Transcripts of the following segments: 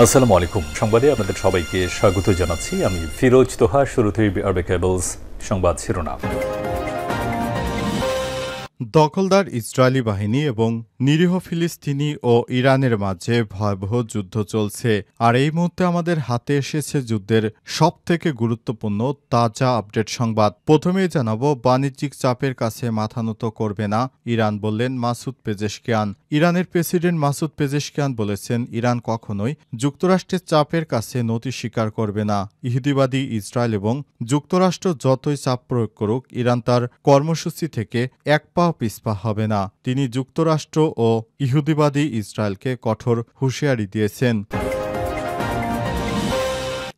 আসসালামু আলাইকুম। সংবাদে আপনাদের সবাইকে স্বাগত জানাচ্ছি। আমি ফিরোজ তোহা। শুরুতেই আরবে কেবলস সংবাদ শিরোনাম। দখলদার ইসরায়েলি বাহিনী এবং নিরীহ ফিলিস্তিনি ও ইরানের মাঝে ভয়াবহ যুদ্ধ চলছে। আর এই মুহূর্তে আমাদের হাতে এসেছে যুদ্ধের সবথেকে গুরুত্বপূর্ণ তাজা আপডেট সংবাদ। প্রথমেই জানাবো, বাণিজ্যিক চাপের কাছে মাথা নত করবে না ইরান, বললেন মাসুদ পেজেশকিয়ান। ইরানের প্রেসিডেন্ট মাসুদ পেজেশকিয়ান বলেছেন, ইরান কখনোই যুক্তরাষ্ট্রের চাপের কাছে নতি স্বীকার করবে না। ইহুদিবাদী ইসরায়েল এবং যুক্তরাষ্ট্র যতই চাপ প্রয়োগ করুক, ইরান তার কর্মসূচি থেকে এক পা পিছপা হবে না। তিনি যুক্তরাষ্ট্র ও ইহুদিবাদী ইসরায়েলকে কঠোর হুঁশিয়ারি দিয়েছেন।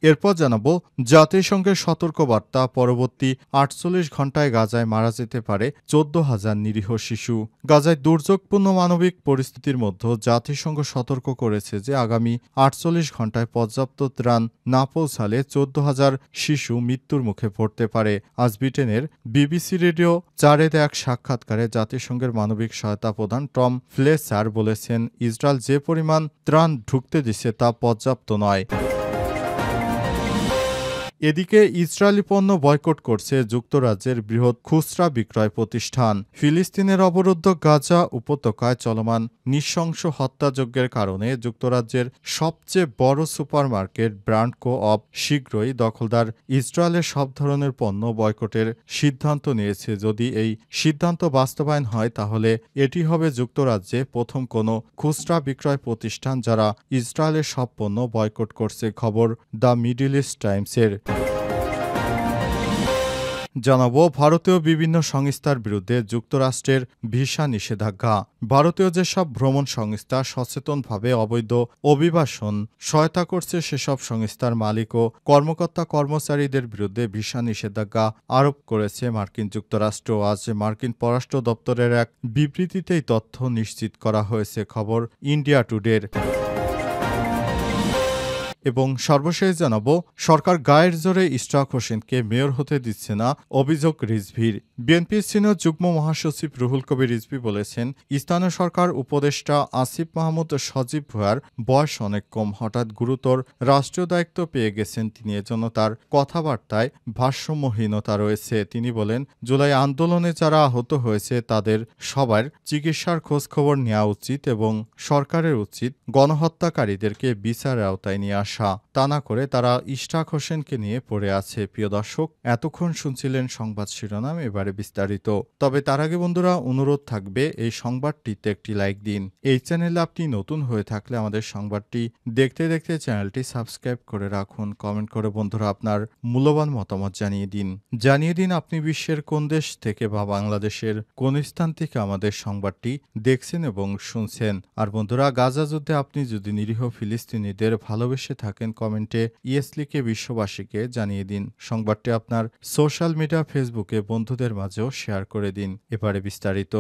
এরপর জানাবো, জাতিসংঘের সতর্কবার্তা, পরবর্তী ৪৮ ঘণ্টায় গাজায় মারা যেতে পারে ১৪,০০০ নিরীহ শিশু। গাজায় দুর্যোগপূর্ণ মানবিক পরিস্থিতির মধ্যে জাতিসংঘ সতর্ক করেছে যে আগামী ৪৮ ঘণ্টায় পর্যাপ্ত ত্রাণ না পৌঁছালে ১৪,০০০ শিশু মৃত্যুর মুখে পড়তে পারে। আজ ব্রিটেনের বিবিসি রেডিও ৪-এ এক সাক্ষাৎকারে জাতিসংঘের মানবিক সহায়তা প্রধান টম ফ্লেচার বলেছেন, ইসরায়েল যে পরিমাণ ত্রাণ ঢুকতে দিচ্ছে তা পর্যাপ্ত নয়। এদিকে ইসরায়েলি পণ্য বয়কট করছে যুক্তরাজ্যের বৃহৎ খুচরা বিক্রয় প্রতিষ্ঠান। ফিলিস্তিনের অবরুদ্ধ গাজা উপত্যকায় চলমান নৃশংস হত্যাযজ্ঞের কারণে যুক্তরাজ্যের সবচেয়ে বড় সুপারমার্কেট ব্র্যান্ড কো অপ শীঘ্রই দখলদার ইসরায়েলের সব ধরনের পণ্য বয়কটের সিদ্ধান্ত নিয়েছে। যদি এই সিদ্ধান্ত বাস্তবায়ন হয়, তাহলে এটি হবে যুক্তরাজ্যে প্রথম কোনো খুচরা বিক্রয় প্রতিষ্ঠান যারা ইসরায়েলের সব পণ্য বয়কট করছে। খবর দ্য মিডল ইস্ট টাইমসের। জানাবো, ভারতীয় বিভিন্ন সংস্থার বিরুদ্ধে যুক্তরাষ্ট্রের ভিসা নিষেধাজ্ঞা। ভারতীয় যেসব ভ্রমণ সংস্থা সচেতনভাবে অবৈধ অভিবাসন সহায়তা করছে, সেসব সংস্থার মালিক ও কর্মকর্তা কর্মচারীদের বিরুদ্ধে ভিসা নিষেধাজ্ঞা আরোপ করেছে মার্কিন যুক্তরাষ্ট্র। আজ মার্কিন পররাষ্ট্র দপ্তরের এক বিবৃতিতেই তথ্য নিশ্চিত করা হয়েছে। খবর ইন্ডিয়া টুডের। এবং সর্বশেষ জানাবো, সরকার গায়ের জোরে ইশরাক হোসেনকে মেয়র হতে দিচ্ছে না, অভিযোগ রিজভির। বিএনপির সিনিয়র যুগ্ম মহাসচিব রুহুল কবির রিজভী বলেছেন, স্থানীয় সরকার উপদেষ্টা আসিফ মাহমুদ সজীব ভুঁইয়ার বয়স অনেক কম, হঠাৎ গুরুতর রাষ্ট্রীয় দায়িত্ব পেয়ে গেছেন তিনি, এজন্য তার কথাবার্তায় ভারসাম্যহীনতা রয়েছে। তিনি বলেন, জুলাই আন্দোলনে যারা আহত হয়েছে তাদের সবার চিকিৎসার খোঁজখবর নেওয়া উচিত এবং সরকারের উচিত গণহত্যাকারীদেরকে বিচারের আওতায় নিয়ে আসা, তা না করে তারা ইশরাক হোসেনকে নিয়ে পড়ে আছে। প্রিয় দর্শক, এতক্ষণ শুনছিলেন সংবাদ শিরোনাম, এবারে বিস্তারিত। তবে তার আগে বন্ধুরা, অনুরোধ থাকবে এই সংবাদটিতে একটি লাইক দিন। এই চ্যানেলে আপনি নতুন হয়ে থাকলে আমাদের সংবাদটি দেখতে দেখতে চ্যানেলটি সাবস্ক্রাইব করে রাখুন। কমেন্ট করে বন্ধুরা আপনার মূল্যবান মতামত জানিয়ে দিন আপনি বিশ্বের কোন দেশ থেকে বা বাংলাদেশের কোন স্থান থেকে আমাদের সংবাদটি দেখছেন এবং শুনছেন। আর বন্ধুরা, গাজা যুদ্ধে আপনি যদি নিরীহ ফিলিস্তিনিদের ভালোবেসে থাকেন, কমেন্টে ইয়েস লিখে বিশ্ববাসীকে জানিয়ে দিন। সংবাদটি আপনার সোশ্যাল মিডিয়া ফেসবুকে বন্ধুদের মাঝেও শেয়ার করে দিন। এবারে বিস্তারিত।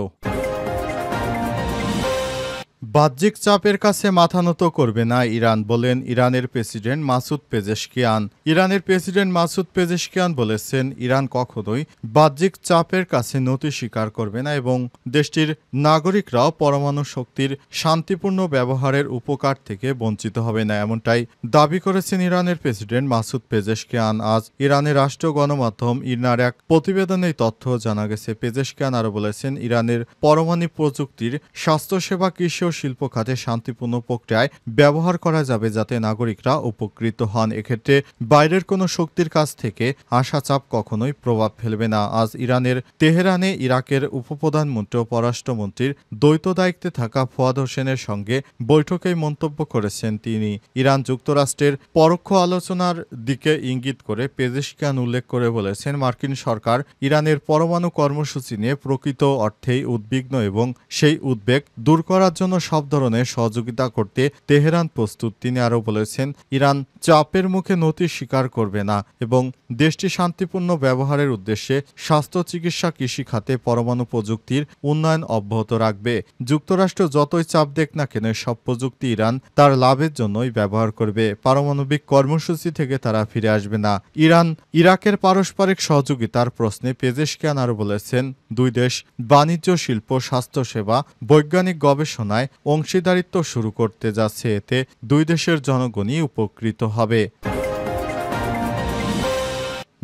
বাহ্যিক চাপের কাছে মাথা নত করবে না ইরান, বলেন ইরানের প্রেসিডেন্ট মাসুদ পেজেশকিয়ান। ইরানের প্রেসিডেন্ট মাসুদ পেজেশকিয়ান বলেছেন, ইরান কখনোই বাহ্যিক চাপের কাছে নতি স্বীকার করবে না এবং দেশটির নাগরিকরাও পরমাণু শক্তির শান্তিপূর্ণ ব্যবহারের উপকার থেকে বঞ্চিত হবে না, এমনটাই দাবি করেছেন ইরানের প্রেসিডেন্ট মাসুদ পেজেশকিয়ান। আজ ইরানের রাষ্ট্রীয় গণমাধ্যম ইরনার এক প্রতিবেদনে তথ্য জানা গেছে। পেজেশকিয়ান আরও বলেছেন, ইরানের পরমাণু প্রযুক্তির স্বাস্থ্যসেবা, কৃষি ও শিল্প খাতে শান্তিপূর্ণ প্রক্রিয়ায় ব্যবহার করা যাবে যাতে নাগরিকরা উপকৃত হন। এক্ষেত্রে বাইরের কোনো শক্তির কাছ থেকে আসা চাপ কখনোই প্রভাব ফেলবে না। আজ ইরানের তেহরানে ইরাকের উপপ্রধানমন্ত্রী ও পররাষ্ট্রমন্ত্রীর দ্বৈত দায়িত্বে থাকা ফুয়াদ হোসেনের সঙ্গে বৈঠকেই মন্তব্য করেছেন তিনি। ইরান যুক্তরাষ্ট্রের পরোক্ষ আলোচনার দিকে ইঙ্গিত করে পেজেশকিয়ান উল্লেখ করে বলেছেন, মার্কিন সরকার ইরানের পরমাণু কর্মসূচি নিয়ে প্রকৃত অর্থেই উদ্বিগ্ন এবং সেই উদ্বেগ দূর করার জন্য সব ধরনের সহযোগিতা করতে তেহরান প্রস্তুত। তিনি আরও বলেছেন, ইরান চাপের মুখে নতি স্বীকার করবে না এবং দেশটি শান্তিপূর্ণ ব্যবহারের উদ্দেশ্যে স্বাস্থ্য, চিকিৎসা, কৃষি খাতে পরমাণু প্রযুক্তির উন্নয়ন অব্যাহত রাখবে। যুক্তরাষ্ট্র যতই চাপ দেখ না কেন, সব প্রযুক্তি ইরান তার লাভের জন্যই ব্যবহার করবে। পারমাণবিক কর্মসূচি থেকে তারা ফিরে আসবে না। ইরান ইরাকের পারস্পরিক সহযোগিতার প্রশ্নে পেজেশকিয়ান আরও বলেছেন, দুই দেশ বাণিজ্য, শিল্প, স্বাস্থ্যসেবা, বৈজ্ঞানিক গবেষণায় অংশীদারিত্ব শুরু করতে যাচ্ছে। এতে দুই দেশের জনগণই উপকৃত হবে।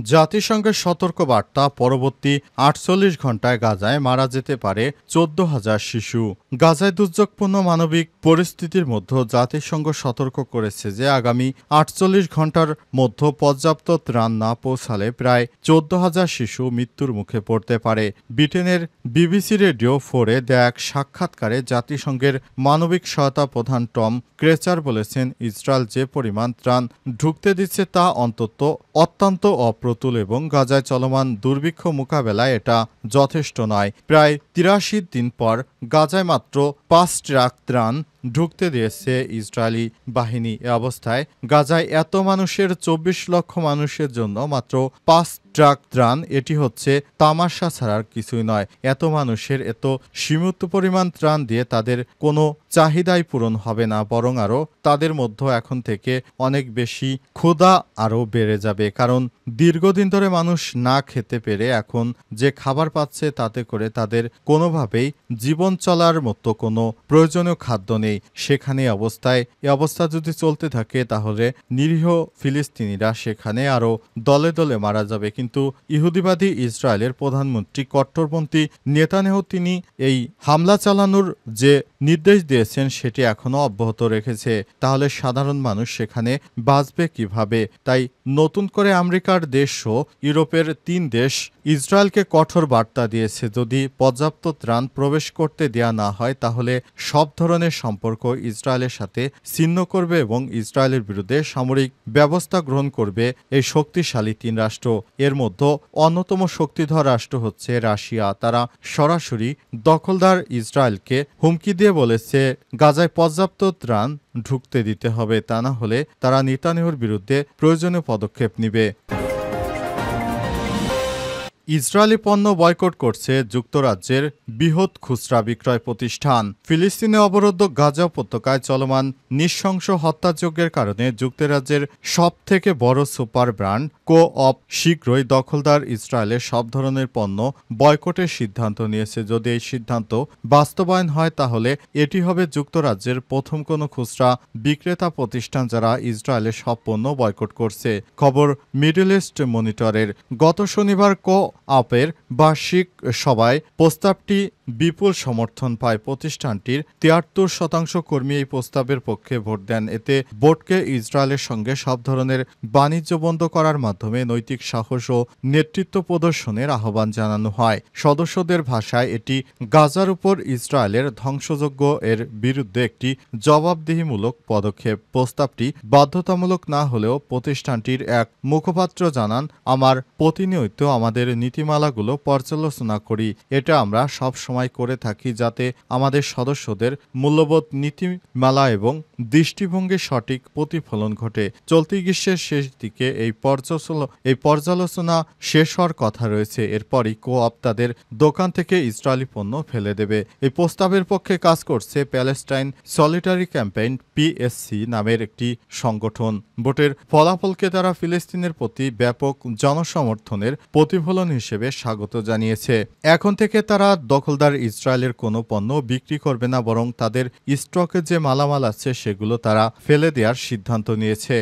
জাতিসংঘের সতর্কবার্তা, পরবর্তী ৪৮ ঘণ্টায় গাজায় মারা যেতে পারে ১৪,০০০ শিশু। গাজায় দুর্যোগপূর্ণ মানবিক পরিস্থিতির মধ্যে জাতিসংঘ সতর্ক করেছে যে আগামী ৪৮ ঘণ্টার মধ্যে পর্যাপ্ত ত্রাণ না পৌঁছালে প্রায় ১৪,০০০ শিশু মৃত্যুর মুখে পড়তে পারে। ব্রিটেনের BBC রেডিও 4-এ দেয়া এক সাক্ষাৎকারে জাতিসংঘের মানবিক সহায়তা প্রধান টম ক্রেচার বলেছেন, ইসরায়েল যে পরিমাণ ত্রাণ ঢুকতে দিচ্ছে তা অত্যন্ত অপ্রতুল এবং গাজায় চলমান দুর্ভিক্ষ মোকাবেলায় এটা যথেষ্ট নয়। প্রায় ৮৩ দিন পর গাজায় মাত্র ৫ ট্রাক ত্রাণ ঢুকতে দিয়েছে ইসরায়েলি বাহিনী। এ অবস্থায় গাজায় এত মানুষের ২৪ লক্ষ মানুষের জন্য মাত্র ৫ ট্রাক ত্রাণ, এটি হচ্ছে তামাশা ছাড়ার কিছুই নয়। এত মানুষের এত সীমিত পরিমাণ ত্রাণ দিয়ে তাদের কোনো চাহিদাই পূরণ হবে না, বরং আরও তাদের মধ্যে এখন থেকে অনেক বেশি ক্ষুধা আরও বেড়ে যাবে। কারণ দীর্ঘদিন ধরে মানুষ না খেতে পেরে এখন যে খাবার পাচ্ছে তাতে করে তাদের কোনোভাবেই জীবন চলার মতো কোনো প্রয়োজনীয় খাদ্য নেই। সেখানে এ অবস্থা যদি চলতে থাকে তাহলে নিরীহ ফিলিস্তিনিরা সেখানে আরও দলে দলে মারা যাবে। কিন্তু ইহুদিবাদী ইসরায়েলের প্রধানমন্ত্রী কট্টরপন্থী নেতানিয়াহু তিনি এই হামলা চালানোর যে নির্দেশ দিয়েছেন সেটি এখনও অব্যাহত রেখেছে। তাহলে সাধারণ মানুষ সেখানে বাঁচবে কিভাবে? তাই নতুন করে আমেরিকার দেশসহ ইউরোপের ৩ দেশ ইসরায়েলকে কঠোর বার্তা দিয়েছে, যদি পর্যাপ্ত ত্রাণ প্রবেশ করতে দেয়া না হয় তাহলে সব ধরনের সম্পর্ক ইসরায়েলের সাথে ছিন্ন করবে এবং ইসরায়েলের বিরুদ্ধে সামরিক ব্যবস্থা গ্রহণ করবে এই শক্তিশালী ৩ রাষ্ট্র। এর মধ্যে অন্যতম শক্তিধর রাষ্ট্র হচ্ছে রাশিয়া। তারা সরাসরি দখলদার ইসরায়েলকে হুমকি দিয়ে বলেছে গাজায় পর্যাপ্ত ত্রাণ ঢুকতে দিতে হবে, তা না হলে তারা নেতানিয়াহুর বিরুদ্ধে প্রয়োজনীয় পদক্ষেপ নেবে। ইসরায়েলি পণ্য বয়কট করছে যুক্তরাজ্যের বৃহৎ খুচরা বিক্রয় প্রতিষ্ঠান। ফিলিস্তিনে অবরুদ্ধ গাজা উপত্যকায় চলমান নৃশংস হত্যাযজ্ঞের কারণে যুক্তরাজ্যের সবথেকে বড় সুপার ব্র্যান্ড কো-অপ শীঘ্রই দখলদার ইসরায়েলের সব ধরনের পণ্য বয়কটের সিদ্ধান্ত নিয়েছে। যদি এই সিদ্ধান্ত বাস্তবায়ন হয় তাহলে এটি হবে যুক্তরাজ্যের প্রথম কোনো খুচরা বিক্রেতা প্রতিষ্ঠান যারা ইসরায়েলের সব পণ্য বয়কট করছে। খবর মিডল ইস্ট মনিটরের। গত শনিবার কো-অপের বার্ষিক সভায় প্রস্তাবটি বিপুল সমর্থন পায়। প্রতিষ্ঠানটির ৭৩% কর্মী এই প্রস্তাবের পক্ষে ভোট দেন। এতে বোর্ডকে ইসরায়েলের সঙ্গে সব ধরনের বাণিজ্য বন্ধ করার মাধ্যমে নৈতিক সাহস ও নেতৃত্ব প্রদর্শনের আহ্বান জানানো হয়। সদস্যদের ভাষায় এটি গাজার উপর ইসরায়েলের ধ্বংসযজ্ঞ এর বিরুদ্ধে একটি জবাবদিহিমূলক পদক্ষেপ। প্রস্তাবটি বাধ্যতামূলক না হলেও প্রতিষ্ঠানটির এক মুখপাত্র জানান, আমার প্রতিনিয়ত আমাদের নীতিমালাগুলো পর্যালোচনা করি। এটা আমরা সব সময় করে থাকি যাতে আমাদের সদস্যদের মূল্যবোধ, নীতিমালা এবং দৃষ্টিভঙ্গির সঠিক প্রতিফলন ঘটে। চলতি গ্রীষ্মের শেষ দিকে এই পর্যালোচনা শেষ হওয়ার কথা রয়েছে। এরপরই কো-অপ তাদের দোকান থেকে ইসরায়েলি পণ্য ফেলে দেবে। এই প্রস্তাবের পক্ষে কাজ করছে প্যালেস্টাইন সলিডারি ক্যাম্পেইন PSC নামের একটি সংগঠন। ভোটের ফলাফলকে তারা ফিলিস্তিনের প্রতি ব্যাপক জনসমর্থনের প্রতিফলন হিসেবে স্বাগত জানিয়েছে। এখন থেকে তারা দখলদার ইসরায়েলের কোনো পণ্য বিক্রি করবে না, বরং তাদের স্টকে যে মালামাল আছে সেগুলো তারা ফেলে দেওয়ার সিদ্ধান্ত নিয়েছে।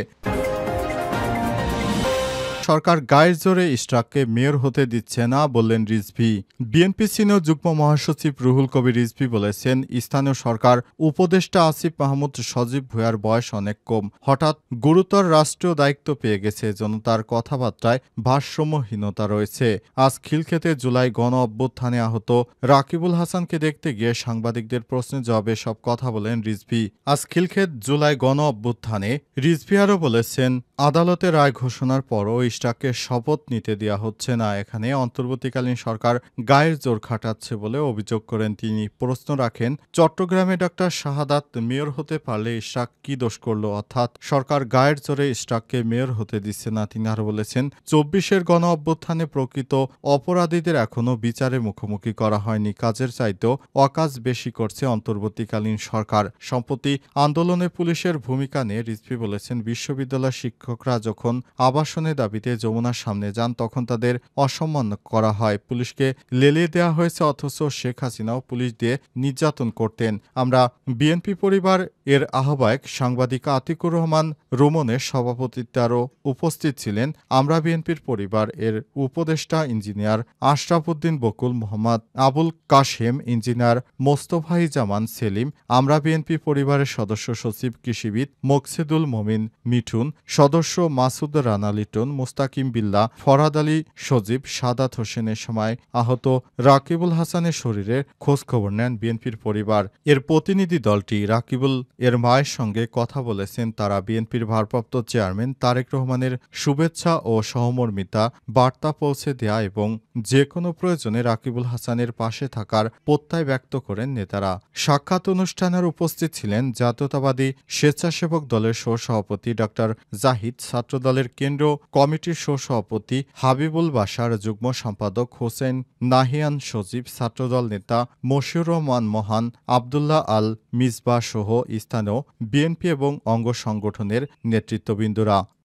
সরকার গায়ের জোরে ইশরাককে মেয়র হতে দিচ্ছে না বললেন রিজভী। বিএনপি সিনিয়র যুগ্ম মহাসচিব রুহুল কবির রিজভী বলেছেন, স্থানীয় সরকার উপদেষ্টা আসিফ মাহমুদ সজীব ভুঁইয়ার বয়স অনেক কম, হঠাৎ গুরুতর রাষ্ট্রীয় দায়িত্ব পেয়ে গেছে, এজন্য তার কথাবার্তায় ভারসাম্যহীনতা রয়েছে। আজ খিলক্ষেতে জুলাই গণ অভ্যুত্থানে আহত রাকিবুল হাসানকে দেখতে গিয়ে সাংবাদিকদের প্রশ্নের জবাবে সব কথা বলেন রিজভী। আজ খিলক্ষেত জুলাই গণ অভ্যুত্থানে রিজভী আরও বলেছেন, আদালতের রায় ঘোষণার পরও ইশরাককে শপথ নিতে দেওয়া হচ্ছে না। এখানে অন্তর্বর্তীকালীন সরকার গায়ের জোর খাটাচ্ছে বলে অভিযোগ করেন তিনি। প্রশ্ন রাখেন, চট্টগ্রামে ডক্টর শাহাদাত মেয়র হতে পারলে ইশরাক কি দোষ করলো, অর্থাৎ সরকার গায়ের জোরে ইশরাককে মেয়র হতে দিচ্ছে না। তিনি আরও বলেছেন, ২৪-এর গণ অভ্যুত্থানে প্রকৃত অপরাধীদের এখনও বিচারে মুখোমুখি করা হয়নি। কাজের চাইতেও অকাজ বেশি করছে অন্তর্বর্তীকালীন সরকার। সম্প্রতি আন্দোলনে পুলিশের ভূমিকা নিয়ে রিজভী বলেছেন, বিশ্ববিদ্যালয় শিক্ষক শিক্ষকরা যখন আবাসনের দাবিতে যমুনার সামনে যান তখন তাদের অসম্মান করা হয়, পুলিশকে লেলিয়ে দেওয়া হয়েছে, অথচ শেখ হাসিনাও পুলিশ দিয়ে নির্যাতন করতেন। আমরা বিএনপি পরিবার এর আহ্বায়ক সাংবাদিক আতিকুর রহমান রুমনের সভাপতিত্বে আরও উপস্থিত ছিলেন আমরা বিএনপির পরিবার এর উপদেষ্টা ইঞ্জিনিয়ার আশরাফ উদ্দিন বকুল, মোহাম্মদ আবুল কাশেম, ইঞ্জিনিয়ার মোস্তফাই জামান সেলিম, আমরা বিএনপি পরিবারের সদস্য সচিব কৃষিবিদ মোকসেদুল মমিন মিঠুন, সদস্য মাসুদ রানা লিটন, মুস্তাকিম বিল্লাহ, ফরহাদ আলী সজীব, সাদাত হোসেনের সময় আহত রাকিবুল হাসানের শরীরের খোঁজখবর নেন বিএনপির পরিবার। এর প্রতিনিধি দলটি রাকিবুল এর মায়ের সঙ্গে কথা বলেছেন। তারা বিএনপির ভারপ্রাপ্ত চেয়ারম্যান তারেক রহমানের শুভেচ্ছা ও সহমর্মিতা বার্তা পৌঁছে দেয়া এবং যে কোনো প্রয়োজনে রাকিবুল হাসানের পাশে থাকার প্রত্যয় ব্যক্ত করেন নেতারা। সাক্ষাৎ অনুষ্ঠানের উপস্থিত ছিলেন জাতীয়তাবাদী স্বেচ্ছাসেবক দলের সহসভাপতি ডক্টর জাহিদ, ছাত্রদলের কেন্দ্র কমিটির সহসভাপতি হাবিবুল বাশার, যুগ্ম সম্পাদক হোসেন নাহিয়ান সজীব, ছাত্রদল নেতা মশিউর রহমান মহান, আবদুল্লাহ আল মিসবাহ সহ স্থানীয় বিএনপি এবং অঙ্গ সংগঠনের নেতৃত্ববৃন্দরা।